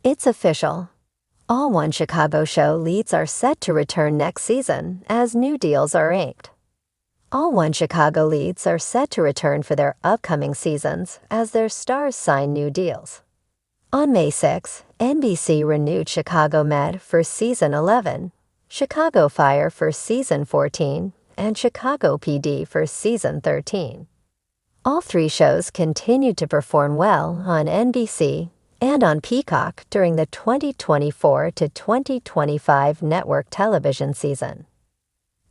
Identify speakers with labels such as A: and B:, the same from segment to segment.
A: It's official. All One Chicago show leads are set to return next season as new deals are inked. All One Chicago leads are set to return for their upcoming seasons as their stars sign new deals. On May 6, NBC renewed Chicago Med for Season 11, Chicago Fire for Season 14, and Chicago PD for Season 13. All three shows continued to perform well on NBC and on Peacock during the 2024 to 2025 network television season.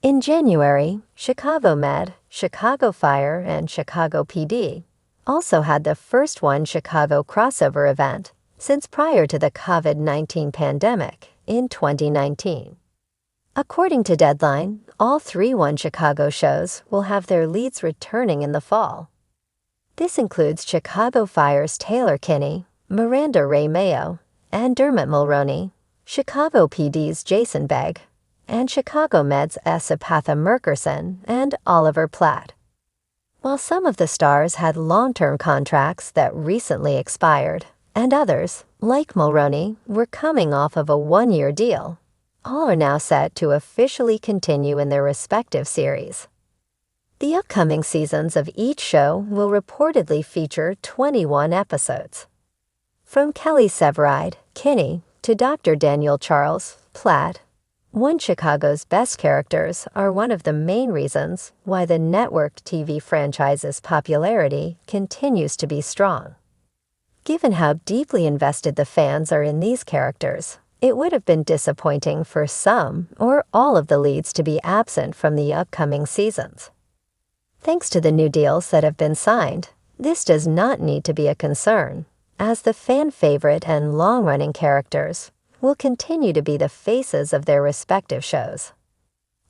A: In January, Chicago Med, Chicago Fire, and Chicago PD also had the first One Chicago crossover event since prior to the COVID-19 pandemic in 2019. According to Deadline, all three One Chicago shows will have their leads returning in the fall. This includes Chicago Fire's Taylor Kinney, Miranda Ray Mayo, and Dermot Mulroney, Chicago PD's Jason Begg, and Chicago Med's Esapatha Murkerson and Oliver Platt. While some of the stars had long-term contracts that recently expired, and others, like Mulroney, were coming off of a one-year deal, all are now set to officially continue in their respective series. The upcoming seasons of each show will reportedly feature 21 episodes. From Kelly Severide, Kinney, to Dr. Daniel Charles, Platt, One Chicago's best characters are one of the main reasons why the networked TV franchise's popularity continues to be strong. Given how deeply invested the fans are in these characters, it would have been disappointing for some or all of the leads to be absent from the upcoming seasons. Thanks to the new deals that have been signed, this does not need to be a concern, as the fan favorite and long-running characters will continue to be the faces of their respective shows.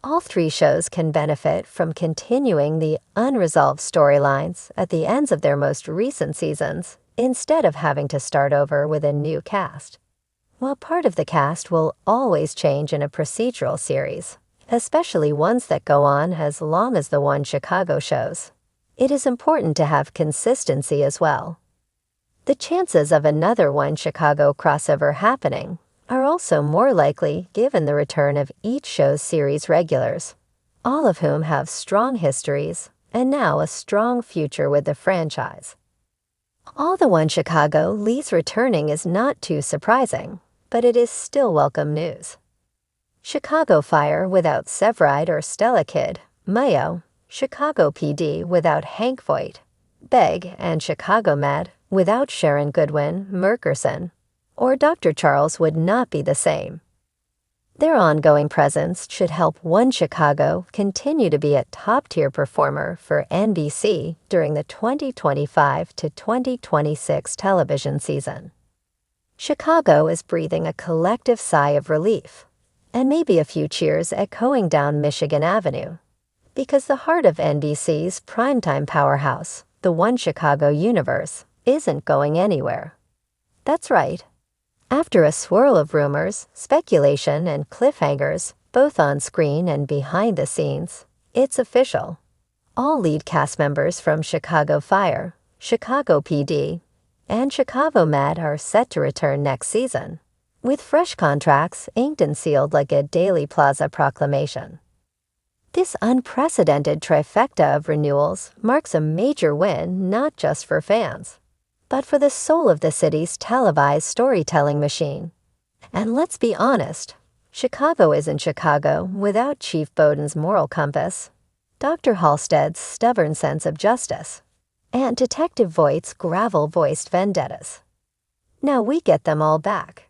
A: All three shows can benefit from continuing the unresolved storylines at the ends of their most recent seasons instead of having to start over with a new cast. While part of the cast will always change in a procedural series, especially ones that go on as long as the One Chicago shows, it is important to have consistency as well. The chances of another One Chicago crossover happening are also more likely given the return of each show's series regulars, all of whom have strong histories and now a strong future with the franchise. All the One Chicago leads returning is not too surprising, but it is still welcome news. Chicago Fire without Severide or Stella Kidd, Mayo, Chicago PD without Hank Voight, Begg, and Chicago Med without Sharon Goodwin, Murkerson, or Dr. Charles would not be the same. Their ongoing presence should help One Chicago continue to be a top-tier performer for NBC during the 2025 to 2026 television season. Chicago is breathing a collective sigh of relief, and maybe a few cheers echoing down Michigan Avenue, because the heart of NBC's primetime powerhouse, the One Chicago universe, isn't going anywhere. That's right. After a swirl of rumors, speculation, and cliffhangers, both on screen and behind the scenes, it's official. All lead cast members from Chicago Fire, Chicago PD, and Chicago Med are set to return next season, with fresh contracts inked and sealed like a Daily Plaza proclamation. This unprecedented trifecta of renewals marks a major win not just for fans, but for the soul of the city's televised storytelling machine. And let's be honest, Chicago isn't Chicago without Chief Bowden's moral compass, Dr. Halstead's stubborn sense of justice, and Detective Voight's gravel-voiced vendettas. Now we get them all back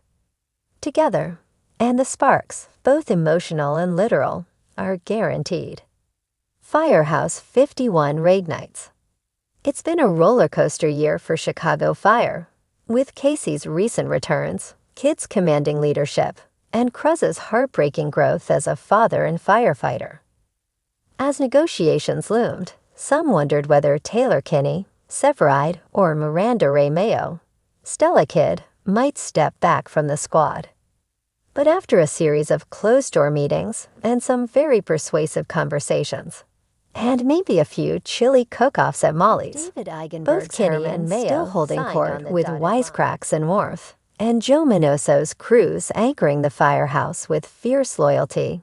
A: together, and the sparks, both emotional and literal, are guaranteed. Firehouse 51 Raid Nights. It's been a roller coaster year for Chicago Fire, with Casey's recent returns, Kidd's commanding leadership, and Cruz's heartbreaking growth as a father and firefighter. As negotiations loomed, some wondered whether Taylor Kinney, Severide, or Miranda Ray Mayo, Stella Kidd, might step back from the squad. But after a series of closed-door meetings and some very persuasive conversations, and maybe a few chilly cook-offs at Molly's, both Kinney and Mayo still holding court with wisecracks and warmth, and Joe Minoso's crews anchoring the firehouse with fierce loyalty.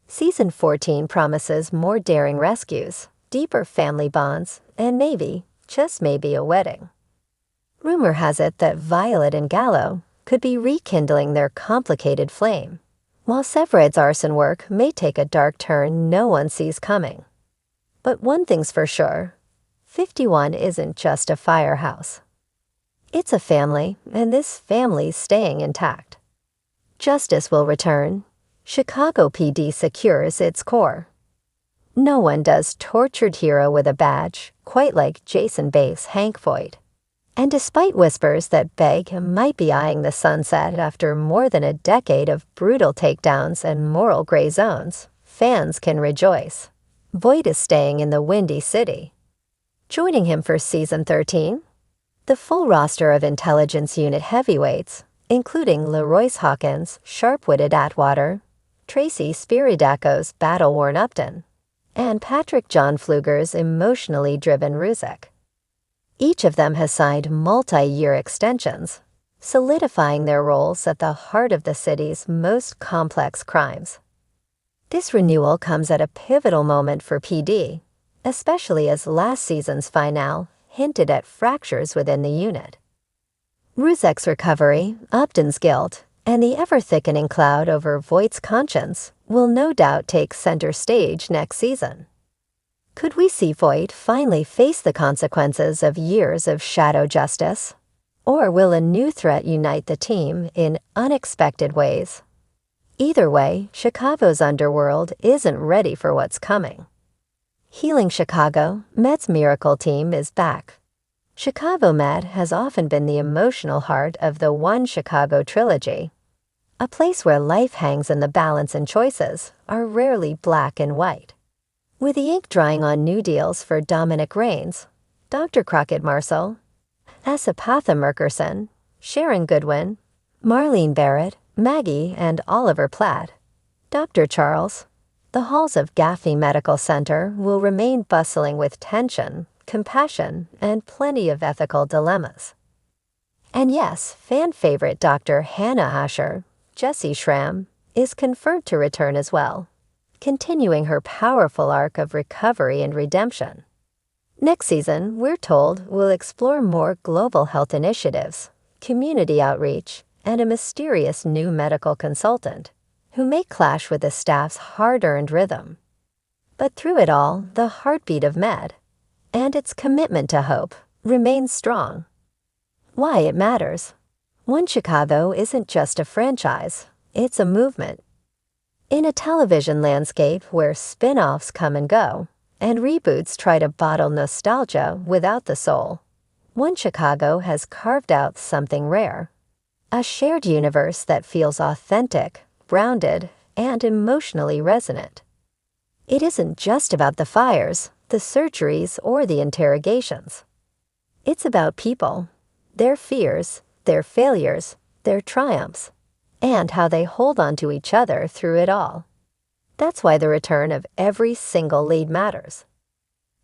A: Season 14 promises more daring rescues, deeper family bonds, and maybe, just maybe, a wedding. Rumor has it that Violet and Gallo could be rekindling their complicated flame, while Severid's arson work may take a dark turn no one sees coming. But one thing's for sure, 51 isn't just a firehouse. It's a family, and this family's staying intact. Justice will return. Chicago PD secures its core. No one does tortured hero with a badge quite like Jason Bates' Hank Voight. And despite whispers that Begg might be eyeing the sunset after more than a decade of brutal takedowns and moral gray zones, fans can rejoice. Voight is staying in the Windy City. Joining him for Season 13? The full roster of intelligence unit heavyweights, including Leroyce Hawkins' sharp-witted Atwater, Tracy Spiridaco's battle-worn Upton, and Patrick John Pfluger's emotionally driven Ruzek. Each of them has signed multi-year extensions, solidifying their roles at the heart of the city's most complex crimes. This renewal comes at a pivotal moment for PD, especially as last season's finale hinted at fractures within the unit. Ruzek's recovery, Upton's guilt, and the ever-thickening cloud over Voight's conscience will no doubt take center stage next season. Could we see Voight finally face the consequences of years of shadow justice? Or will a new threat unite the team in unexpected ways? Either way, Chicago's underworld isn't ready for what's coming. Healing Chicago, Med's Miracle Team is back. Chicago Med has often been the emotional heart of the One Chicago trilogy, a place where life hangs in the balance and choices are rarely black and white. With the ink drying on new deals for Dominic Raines, Dr. Crockett Marshall, Asapatha Merkerson, Sharon Goodwin, Marlene Barrett, Maggie and Oliver Platt, Dr. Charles, the halls of Gaffney Medical Center will remain bustling with tension, compassion, and plenty of ethical dilemmas. And yes, fan favorite Dr. Hannah Asher, Jessie Schramm, is confirmed to return as well, continuing her powerful arc of recovery and redemption. Next season, we're told, will explore more global health initiatives, community outreach, and a mysterious new medical consultant who may clash with the staff's hard-earned rhythm. But through it all, the heartbeat of Med, and its commitment to hope, remains strong. Why it matters. One Chicago isn't just a franchise, it's a movement. In a television landscape where spin-offs come and go, and reboots try to bottle nostalgia without the soul, One Chicago has carved out something rare. A shared universe that feels authentic, grounded, and emotionally resonant. It isn't just about the fires, the surgeries, or the interrogations. It's about people, their fears, their failures, their triumphs, and how they hold on to each other through it all. That's why the return of every single lead matters.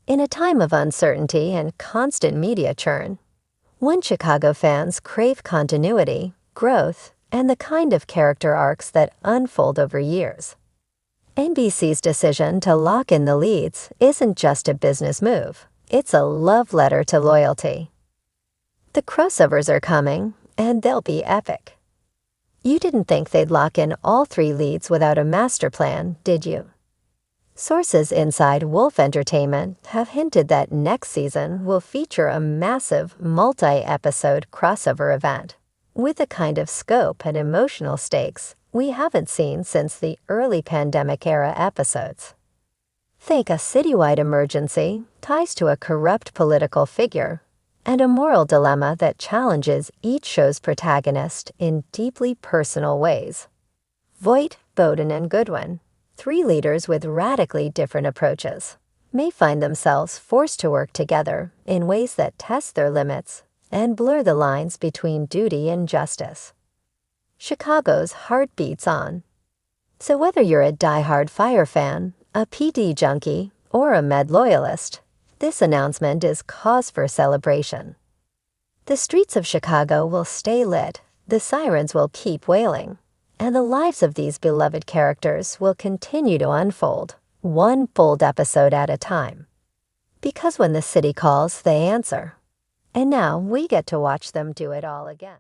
A: In a time of uncertainty and constant media churn, One Chicago fans crave continuity, growth, and the kind of character arcs that unfold over years. NBC's decision to lock in the leads isn't just a business move, it's a love letter to loyalty. The crossovers are coming, and they'll be epic. You didn't think they'd lock in all 3 leads without a master plan, did you? Sources inside Wolf Entertainment have hinted that next season will feature a massive multi-episode crossover event, with a kind of scope and emotional stakes we haven't seen since the early pandemic-era episodes. Think a citywide emergency ties to a corrupt political figure, and a moral dilemma that challenges each show's protagonist in deeply personal ways. Voight, Bowden, and Goodwin, 3 leaders with radically different approaches, may find themselves forced to work together in ways that test their limits and blur the lines between duty and justice. Chicago's heart beats on. So whether you're a die-hard Fire fan, a PD junkie, or a Med loyalist, this announcement is cause for celebration. The streets of Chicago will stay lit, The sirens will keep wailing, and the lives of these beloved characters will continue to unfold, one fold episode at a time. Because when the city calls, they answer. And now we get to watch them do it all again.